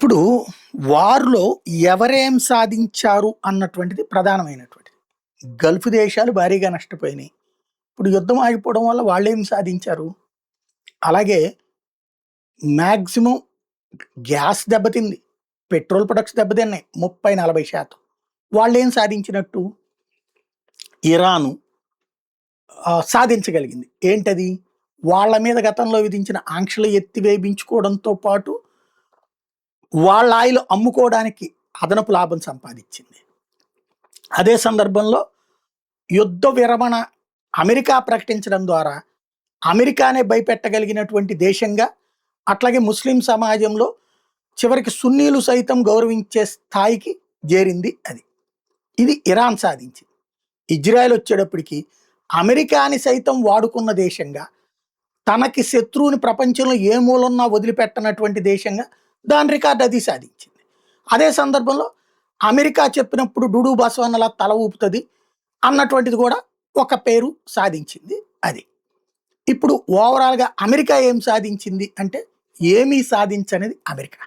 ఇప్పుడు వార్‌లో ఎవరేం సాధించారు అన్నటువంటిది ప్రధానమైనటువంటిది. గల్ఫ్ దేశాలు భారీగా నష్టపోయినాయి. ఇప్పుడు యుద్ధం ఆగిపోవడం వల్ల వాళ్ళేం సాధించారు? అలాగే మాక్సిమం గ్యాస్ దెబ్బతింది. పెట్రోల్ ప్రొడక్ట్స్ దెబ్బతిన్నాయి 30, 40%. వాళ్ళేం సాధించినట్టు? ఇరాను సాధించగలిగింది. ఏంటది? వాళ్ళ మీద గతంలో విధించిన ఆంక్షలు ఎత్తివేయించుకోవడంతో పాటు వాళ్ళ ఆయిల్ అమ్ముకోవడానికి అదనపు లాభం సంపాదించింది. అదే సందర్భంలో యుద్ధ విరమణ అమెరికా ప్రకటించడం ద్వారా అమెరికానే భయపెట్టగలిగినటువంటి దేశంగా, అట్లాగే ముస్లిం సమాజంలో చివరికి సున్నీలు సైతం గౌరవించే స్థాయికి చేరింది అది. ఇది ఇరాన్ సాధించింది. ఇజ్రాయెల్ వచ్చేటప్పటికి అమెరికాని సైతం వాడుకున్న దేశంగా, తనకి శత్రువుని ప్రపంచంలో ఏ మూలన్నా వదిలిపెట్టనటువంటి దేశంగా దాని రికార్డ్ అది సాధించింది. అదే సందర్భంలో అమెరికా చెప్పినప్పుడు డూడు బసవన్నలా తల ఊపుతుంది అన్నటువంటిది కూడా ఒక పేరు సాధించింది అది. ఇప్పుడు ఓవరాల్‌గా అమెరికా ఏం సాధించింది అంటే ఏమీ సాధించనిది అమెరికా.